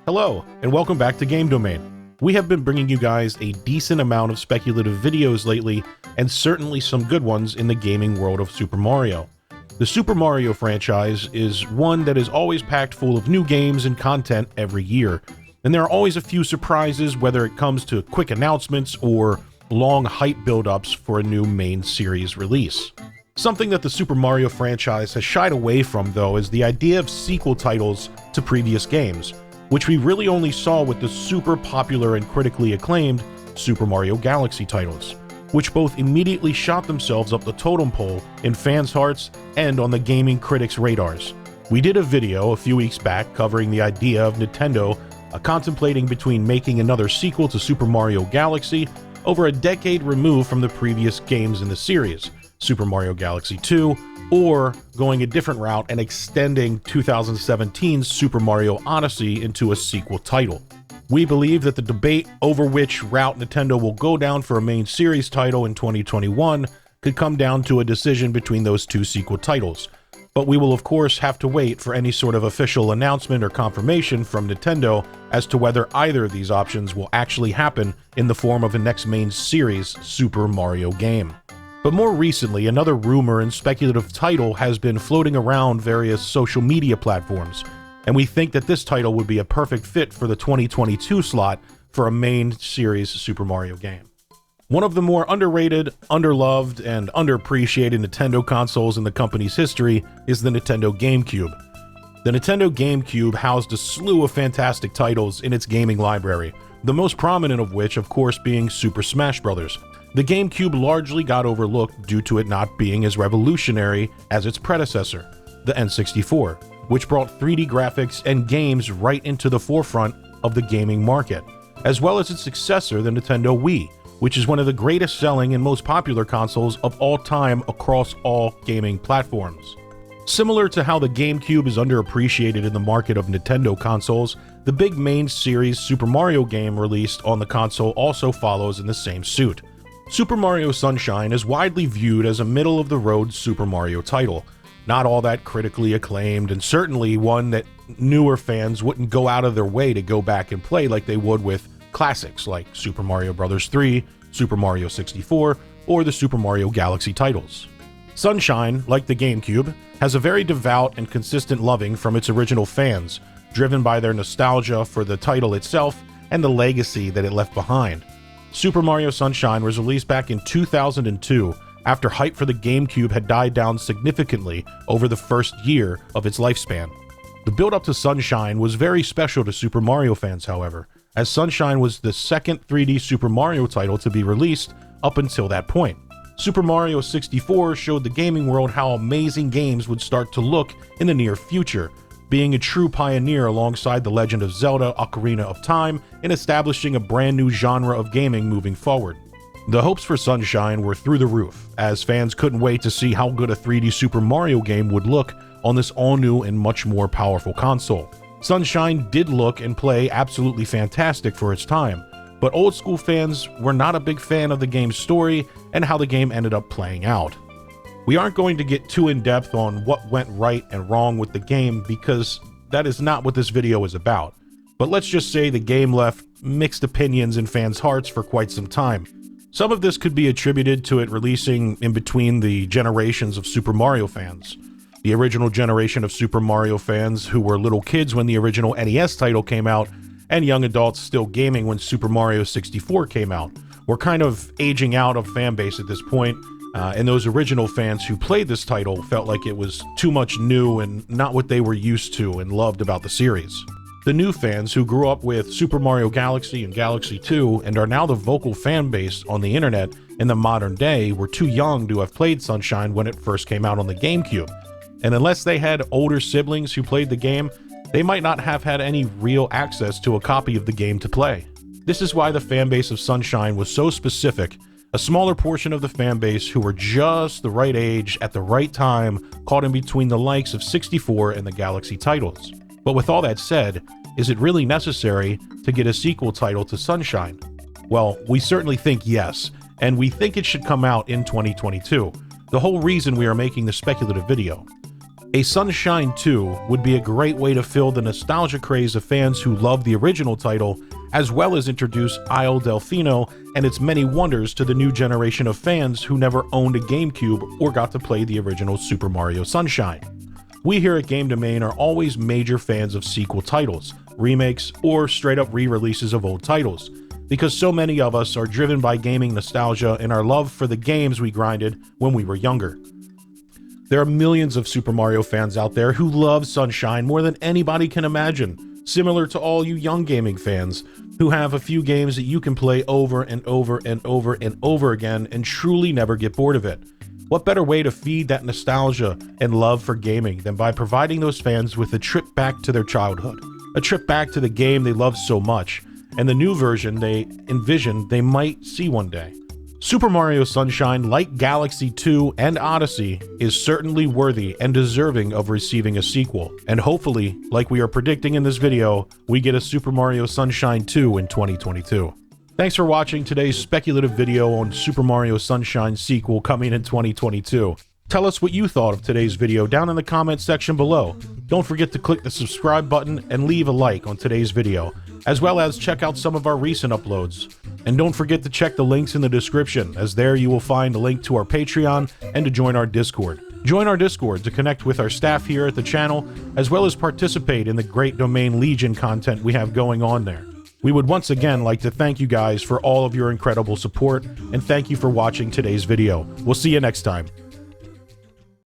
Hello, and welcome back to Game Domain. We have been bringing you guys a decent amount of speculative videos lately, and certainly some good ones in the gaming world of Super Mario. The Super Mario franchise is one that is always packed full of new games and content every year, and there are always a few surprises whether it comes to quick announcements or long hype build-ups for a new main series release. Something that the Super Mario franchise has shied away from, though, is the idea of sequel titles to previous games, which we really only saw with the super popular and critically acclaimed Super Mario Galaxy titles, which both immediately shot themselves up the totem pole in fans' hearts and on the gaming critics' radars. We did a video a few weeks back covering the idea of Nintendo contemplating between making another sequel to Super Mario Galaxy over a decade removed from the previous games in the series, Super Mario Galaxy 2, or going a different route and extending 2017's Super Mario Odyssey into a sequel title. We believe that the debate over which route Nintendo will go down for a main series title in 2021 could come down to a decision between those two sequel titles, but we will of course have to wait for any sort of official announcement or confirmation from Nintendo as to whether either of these options will actually happen in the form of a next main series Super Mario game. But more recently, another rumor and speculative title has been floating around various social media platforms, and we think that this title would be a perfect fit for the 2022 slot for a main series Super Mario game. One of the more underrated, underloved, and underappreciated Nintendo consoles in the company's history is the Nintendo GameCube. The Nintendo GameCube housed a slew of fantastic titles in its gaming library, the most prominent of which, of course, being Super Smash Bros. The GameCube largely got overlooked due to it not being as revolutionary as its predecessor, the N64, which brought 3D graphics and games right into the forefront of the gaming market, as well as its successor, the Nintendo Wii, which is one of the greatest selling and most popular consoles of all time across all gaming platforms. Similar to how the GameCube is underappreciated in the market of Nintendo consoles, the big main series Super Mario game released on the console also follows in the same suit. Super Mario Sunshine is widely viewed as a middle-of-the-road Super Mario title, not all that critically acclaimed, and certainly one that newer fans wouldn't go out of their way to go back and play like they would with classics like Super Mario Bros. 3, Super Mario 64, or the Super Mario Galaxy titles. Sunshine, like the GameCube, has a very devout and consistent loving from its original fans, driven by their nostalgia for the title itself and the legacy that it left behind. Super Mario Sunshine was released back in 2002 after hype for the GameCube had died down significantly over the first year of its lifespan. The build-up to Sunshine was very special to Super Mario fans, however, as Sunshine was the second 3D Super Mario title to be released up until that point. Super Mario 64 showed the gaming world how amazing games would start to look in the near future, being a true pioneer alongside The Legend of Zelda: Ocarina of Time in establishing a brand new genre of gaming moving forward. The hopes for Sunshine were through the roof, as fans couldn't wait to see how good a 3D Super Mario game would look on this all-new and much more powerful console. Sunshine did look and play absolutely fantastic for its time, but old-school fans were not a big fan of the game's story and how the game ended up playing out. We aren't going to get too in-depth on what went right and wrong with the game because that is not what this video is about, but let's just say the game left mixed opinions in fans' hearts for quite some time. Some of this could be attributed to it releasing in between the generations of Super Mario fans. The original generation of Super Mario fans who were little kids when the original NES title came out, and young adults still gaming when Super Mario 64 came out, were kind of aging out of fan base at this point, and those original fans who played this title felt like it was too much new and not what they were used to and loved about the series. The new fans who grew up with Super Mario Galaxy and Galaxy 2 and are now the vocal fan base on the internet in the modern day were too young to have played Sunshine when it first came out on the GameCube. And unless they had older siblings who played the game, they might not have had any real access to a copy of the game to play. This is why the fanbase of Sunshine was so specific. A smaller portion of the fanbase who were just the right age at the right time, caught in between the likes of 64 and the Galaxy titles. But with all that said, is it really necessary to get a sequel title to Sunshine? Well, we certainly think yes, and we think it should come out in 2022. The whole reason we are making this speculative video. A Sunshine 2 would be a great way to fill the nostalgia craze of fans who love the original title, as well as introduce Isle Delfino and its many wonders to the new generation of fans who never owned a GameCube or got to play the original Super Mario Sunshine. We here at Game Domain are always major fans of sequel titles, remakes, or straight-up re-releases of old titles, because so many of us are driven by gaming nostalgia and our love for the games we grinded when we were younger. There are millions of Super Mario fans out there who love Sunshine more than anybody can imagine, similar to all you young gaming fans who have a few games that you can play over and over and over and over again and truly never get bored of it. What better way to feed that nostalgia and love for gaming than by providing those fans with a trip back to their childhood, a trip back to the game they love so much, and the new version they envision they might see one day. Super Mario Sunshine, like Galaxy 2 and Odyssey, is certainly worthy and deserving of receiving a sequel, and hopefully, like we are predicting in this video, we get a Super Mario Sunshine 2 in 2022. Thanks for watching today's speculative video on Super Mario Sunshine sequel coming in 2022. Tell us what you thought of today's video down in the comment section below. Don't forget to click the subscribe button and leave a like on today's video, as well as check out some of our recent uploads. And don't forget to check the links in the description, as there you will find a link to our Patreon and to join our Discord. Join our Discord to connect with our staff here at the channel, as well as participate in the great Domain Legion content we have going on there. We would once again like to thank you guys for all of your incredible support, and thank you for watching today's video. We'll see you next time.